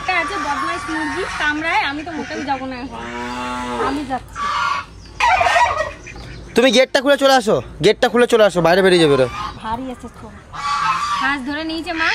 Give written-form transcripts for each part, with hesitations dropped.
একটা আছে বদমাইশ মুরগি কামড়ায়, আমি তো মোটেও যাবো না এখন, আমি যাচ্ছি। তুমি গেটটা খুলে চলে আসো, গেটটা খুলে চলে আসো, বাইরে বেরিয়ে যাবে। ভারী আছে তো। হাঁস ধরে নিয়েছে মা।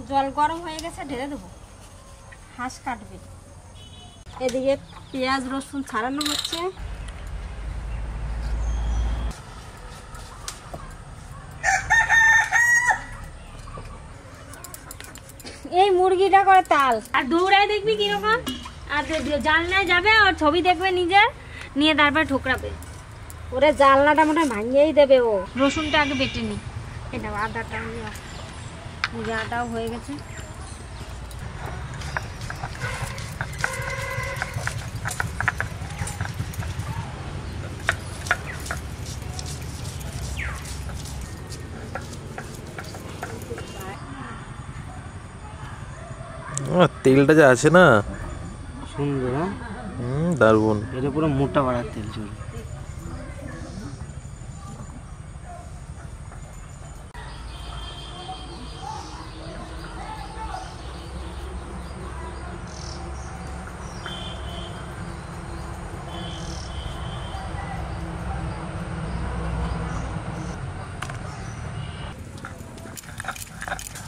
জল গরম হয়ে গেছে, ঢেলে দেবো, হাঁস কাটবে। এদিকে পেঁয়াজ রসুন ছাড়ানো হচ্ছে। এই মুরগিটা করে তাল আর দৌড়ায় দেখবি কিরকম, আর জানলায় যাবে আর ছবি দেখবে নিজের, নিয়ে তারপর ঠোকরাবে। ওরে জানলাটা মনে হয় ভাঙিয়েই দেবে ও। রসুনটা আগে বেটে নি, এটা আদাটা নিয়ে, আদাও হয়ে গেছে। তেলটা যে আছে না সুন্দর, দারুণ, এটা পুরো মোটা বাড়ার তেল চল।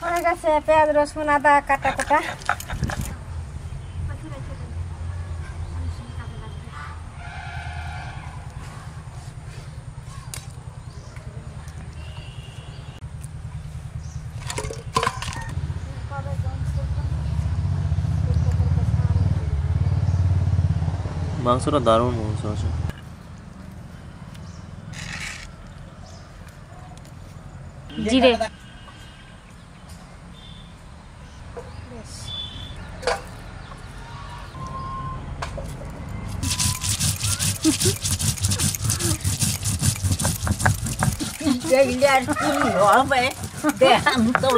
হয়ে গেছে পেঁয়াজ রসুন আদা কাটা কাটা। মাংসটা দারুণ মাংস আছে। জিরে আর কি হবে দেখান তো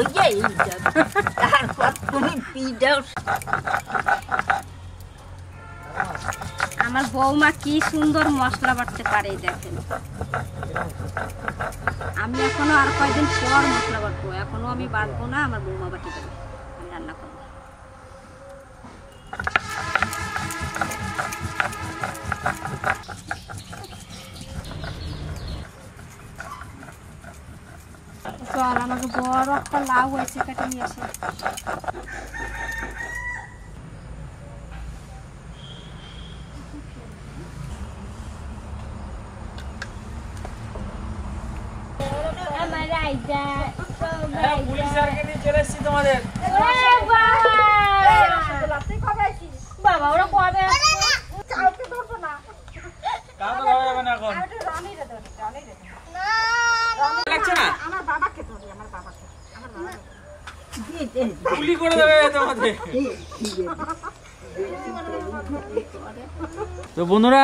তারপর তুমি পিঠাও। আমার বৌমা কি সুন্দর মশলা বাটতে পারে দেখেন। আমি এখনো আর কয়েকদিন পর মশলা বাটবো, এখনো আমি বাটবো না, আমার বৌমা বাটি দেবে, আমি রান্না করবো। চল আমাকে বড় একটা লাউ হয়েছে, কেটে নিয়ে আসে। বাবা ওরা কবে আমার বাবাকে ধরে, আমার বাবাকে গুলি করে দেবে তোমাদের। তো বন্ধুরা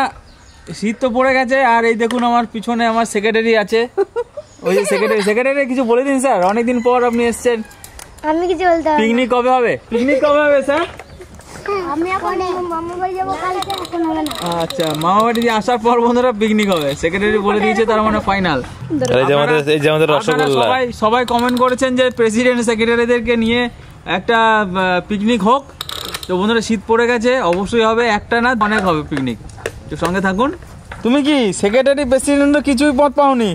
শীত তো পড়ে গেছে, আর এই দেখুন আমার পিছনে আমার সেক্রেটারি আছে। ওই সেক্রেটারি কিছু বলে দিন স্যার, অনেকদিন পর আপনি এসেছেন। আমি কিছু বলতে হবে। পিকনিক কবে হবে? পিকনিক কবে হবে স্যার? আমি এখন মামা বাড়ি যাবো কালকে, এখন হবে না। আচ্ছা, মামা বাড়ি দিয়ে আসার পর বন্ধুরা পিকনিক হবে, সেক্রেটারি বলে দিয়েছে, তার মানে ফাইনাল। সবাই কমেন্ট করেছেন যে প্রেসিডেন্ট সেক্রেটারিদেরকে নিয়ে একটা পিকনিক হোক। তো বন্ধুরা শীত পড়ে গেছে, অবশ্যই হবে, একটা না অনেক হবে পিকনিক, তো সঙ্গে থাকুন। তুমি কি সেক্রেটারি প্রেসিডেন্ট কিছুই পদ পাওনি?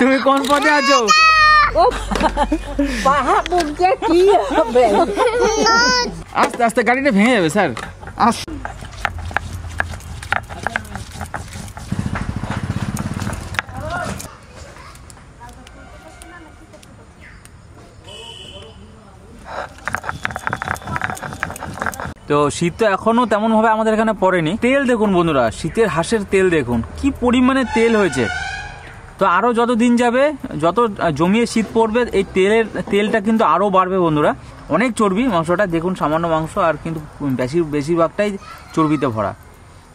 তুমি কোন পদে আছো? আস্তে আস্তে গাড়িটা ভেঙে যাবে স্যার। তো শীত তো এখনো তেমন ভাবে আমাদের এখানে পড়েনি। তেল দেখুন বন্ধুরা, শীতের হাঁসের তেল দেখুন কি পরিমাণে তেল হয়েছে। তো আরো যত দিন যাবে, যত জমিয়ে শীত পড়বে, এই তেলটা কিন্তু আরো বাড়বে বন্ধুরা। অনেক চর্বি মাংসটা, দেখুন সামান্য মাংস, আর কিন্তু বেশিরভাগটাই চর্বিতে ভরা।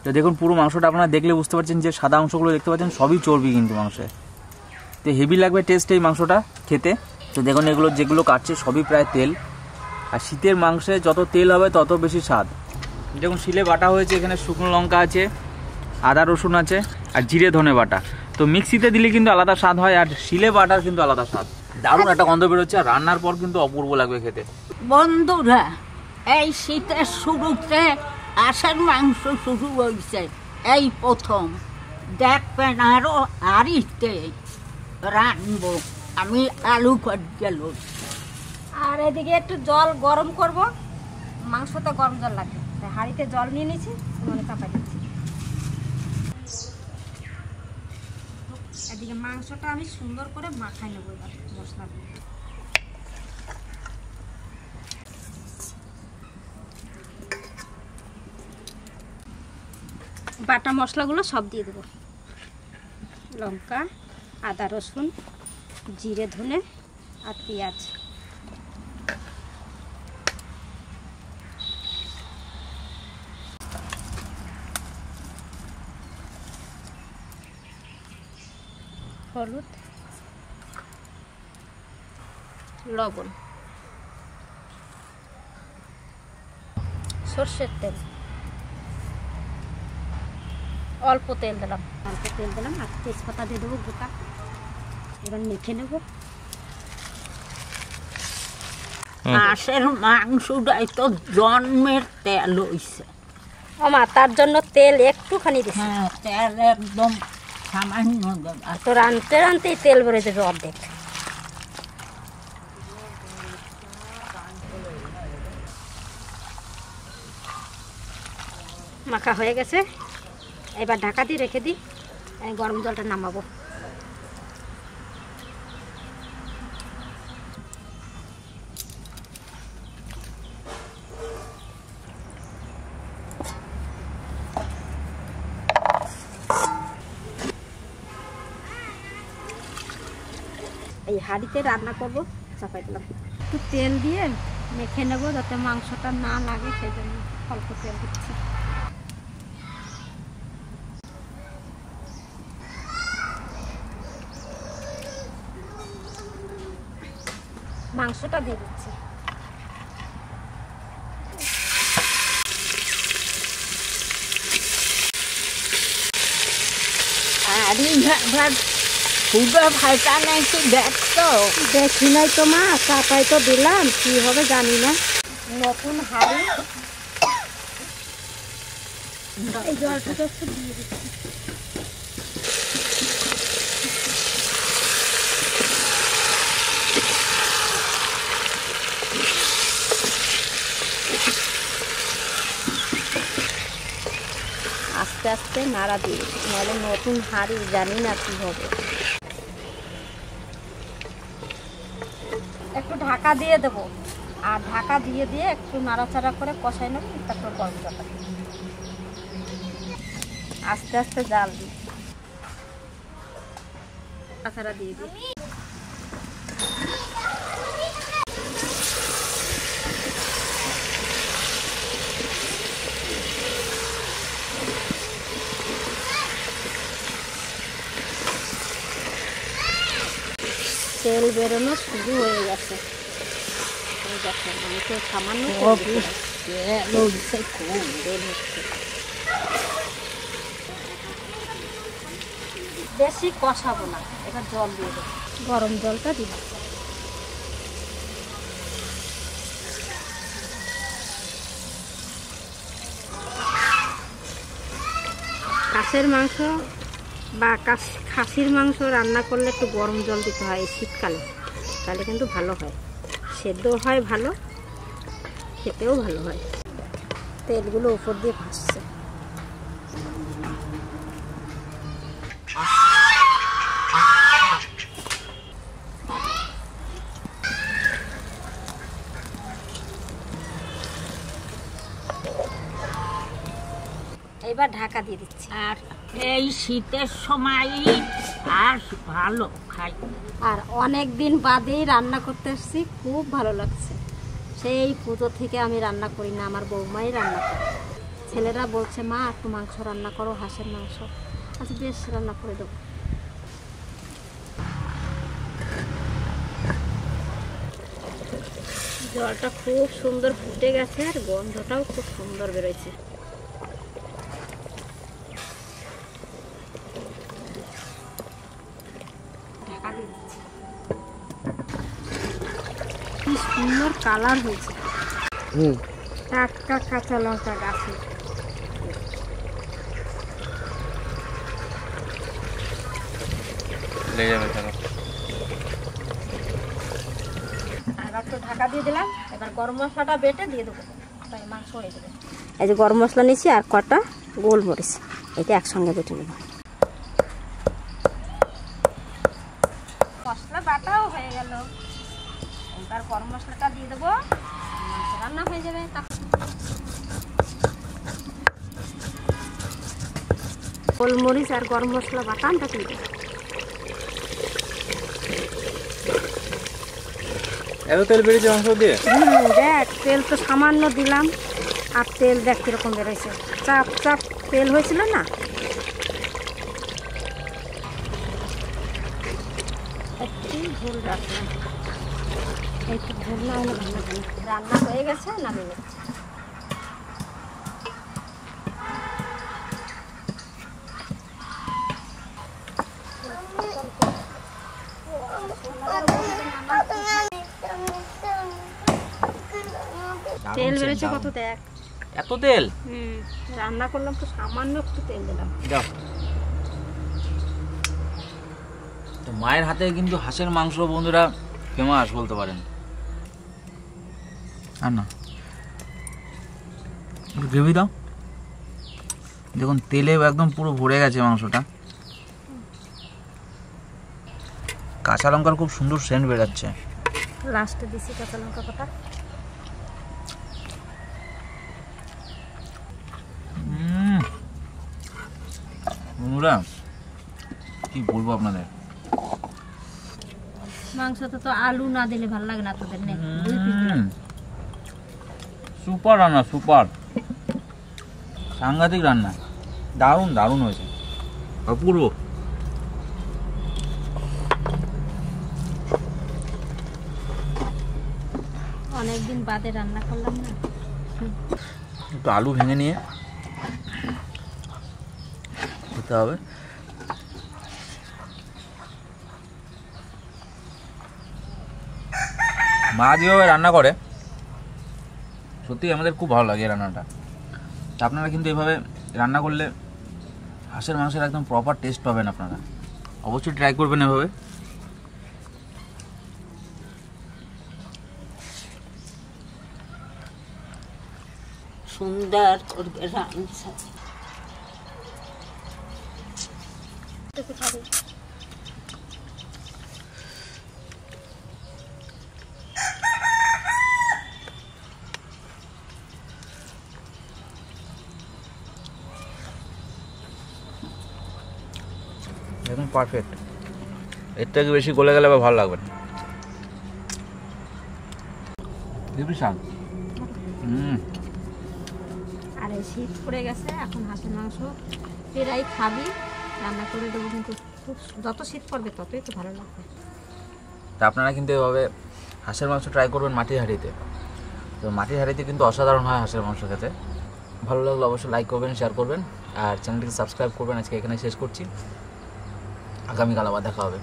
তো দেখুন পুরো মাংসটা আপনারা দেখলে বুঝতে পারছেন যে সাদা অংশগুলো দেখতে পাচ্ছেন সবই চর্বি কিন্তু মাংসে। তো হেভি লাগবে টেস্ট এই মাংসটা খেতে। তো দেখুন এগুলো যেগুলো কাটছে সবই প্রায় তেল, আর শীতের মাংসে যত তেল হবে তত বেশি স্বাদ। দেখুন শিলে বাটা হয়েছে, এখানে শুকনো লঙ্কা আছে, আদা রসুন আছে, আর জিরে ধনে বাটা। তো মিক্সিতে দিলে কিন্তু আলাদা স্বাদ হয়, আর শিলে বাটার কিন্তু আলাদা স্বাদ। দারুণ একটা গন্ধ বেরোচ্ছে, আর রান্নার পর কিন্তু অপূর্ব লাগবে খেতে। বন্ধুরা, এই শীতের শুরুতে হাঁসের মাংস শুরু হয়েছে, এই প্রথম। দেখবেন আরো হাঁড়িতে রানবো আমি আলু গেল। আর এদিকে একটু জল গরম করব, মাংস তো গরম জল লাগবে, তাই হাঁড়িতে জল নিয়ে নিয়েছি, মানে চাপা দিচ্ছি। এদিকে মাংসটা আমি সুন্দর করে মাখাই নেবো এবার মশলা দিয়ে। বাটা মশলাগুলো সব দিয়ে দেবো, লঙ্কা, আদা রসুন, জিরে ধনে আর পেঁয়াজ। হলুদ, লবণ, সর্ষের তেল, অল্প তেল দিলাম, আর তেজপাতা দিয়ে দেবো গোটা। এবার মেখে নেব। হাঁসের মাংসটাই তো জন্মের তেল হইছে। আমা তার জন্য তেল একটুখানি দিচ্ছি। হ্যাঁ, তেল একদম সামান্য দেবা। তো রানতে রানতেই তেল বেড়ে যাবে অর্ধেক। মাখা হয়ে গেছে, এবার ঢাকা দিয়ে রেখে দিই, গরম জলটা নামাবো। এই হাঁড়িতে রান্না করবো, চাপাই দিলাম। একটু তেল দিয়ে মেখে নেবো যাতে মাংসটা না লাগে, সেই জন্য অল্প তেল দিচ্ছি। মাংসটা দিয়ে দিচ্ছি। খুবই ভাইটা নাকি দেখতো? দেখি নাই তো মা, চাপাই তো দিলাম, কি হবে জানি না। নতুন হাঁড়ি, এই জলটা একটু দিয়ে দিচ্ছি। আস্তে আস্তে নাড়া দিয়ে, নাহলে নতুন হাঁড়ি জানি না কি হবে। একটু ঢাকা দিয়ে দেবো, আর ঢাকা দিয়ে দিয়ে একটু নাড়াচাড়া করে কষাই নেবো, তারপর গরম জলটা আস্তে আস্তে জাল দিই, নাড়াচাড়া দিয়ে দিই। তেল বেরোনো শুরু হয়ে গেছে, আমি তো সামান্য বেশি কষাবো না, এবার জল দিয়ে দেবো, গরম জলটা দিব। হাঁসের মাংস বা খাসির মাংস রান্না করলে একটু গরম জল দিতে হয় এই শীতকালে, তাহলে কিন্তু ভালো হয়, সেদ্ধও হয় ভালো, খেতেও ভালো হয়। তেলগুলো উপর দিয়ে ভাসছে। এবার ঢাকা দিয়ে দিচ্ছি। আর এই শীতের সময় আর ভালো খাই, আর অনেক দিন বাদেই রান্না করতে এসেছি, খুব ভালো লাগছে। সেই পুজো থেকে আমি রান্না করি না, আমার বৌমাই রান্না করে। ছেলেরা বলছে মা একটু মাংস রান্না করো, হাঁসের মাংস। আচ্ছা বেশ, রান্না করে দেবো। জলটা খুব সুন্দর ফুটে গেছে, আর গন্ধটাও খুব সুন্দর বেরোচ্ছে। সুন্দর কালার হয়েছে। হুম টাটকা কাঁচা লঙ্কা গাছে। লেগে যাবে চলো। এবার তো ঢাকা দিয়ে দিলাম, এবার গরম মশলাটা বেটে দিয়ে দেবো, তাই মাংস হয়ে যাবে। এই যে গরম মশলা নিয়েছি আর কটা গোলমরিচ, এটা একসঙ্গে বেটে নেব। মশলা বাটাও হয়ে গেল, এবার গরম মশলাটা দিয়ে দেবো, মাংস রান্না হয়ে যাবে। গোলমরিচ আর গরম মশলা বাটানটা দিয়ে দেবো। এত তেল বেরিয়েছে মাংস দিয়ে? দেখ তেল তো সামান্য দিলাম, আর তেল দেখ কিরকম বেরোয়েছে, চাপ চাপ তেল হয়েছিল না। একটু ঝোল রাখলাম, একটু ঝোল না হলে ভালো লাগে। রান্না হয়ে গেছে, নামিয়ে নিচ্ছি। তেল বেরোচ্ছে কত দেখ। এত তেল? রান্না করলাম তো সামান্য একটু তেল দিলাম। যাও। তো মায়ের হাতে কিন্তু হাঁসের মাংস বন্ধুরা ফেমাস বলতে পারেন। আর না গ্রেভি দাও, দেখুন তেলে একদম পুরো ভরে গেছে মাংসটা। কাঁচা লঙ্কার খুব সুন্দর সেন্ট বেরোচ্ছে। লাস্টে দিছি কাঁচা লঙ্কা কটা। বন্ধুরা কি বলবো আপনাদের, মাংসতে তো আলু না দিলে ভালো লাগে না তোদের। সুপার রান্না, সুপার সাংঘাতিক রান্না, দারুণ দারুণ হয়েছে, অপূর্ব। অনেকদিন বাদে রান্না করলাম না। একটু আলু ভেঙে নিয়ে দিতে হবে। মা যেভাবে রান্না করে সত্যি আমাদের খুব ভালো লাগে এই রান্নাটা। তা আপনারা কিন্তু এভাবে রান্না করলে হাঁসের মাংসের একদম প্রপার টেস্ট পাবেন আপনারা, অবশ্যই ট্রাই করবেন এভাবে। সুন্দর করবে রান্না। একদম পারফেক্ট, এর থেকে বেশি গলে গেলে আবার ভালো লাগবে না। বিশাল। আর এই শীত পড়ে গেছে, এখন হাঁসের মাংস প্রায় খাবি, রান্না করে দেবো। কিন্তু খুব যত শীত পড়বে ততই তো ভালো লাগবে। তা আপনারা কিন্তু এভাবে হাঁসের মাংস ট্রাই করবেন মাটির হাঁড়িতে। তো মাটির হাঁড়িতে কিন্তু অসাধারণ হয় হাঁসের মাংস খেতে। ভালো লাগলে অবশ্যই লাইক করবেন, শেয়ার করবেন, আর চ্যানেলটিকে সাবস্ক্রাইব করবেন। আজকে এখানে শেষ করছি, আগামীকাল আবার দেখা হবে।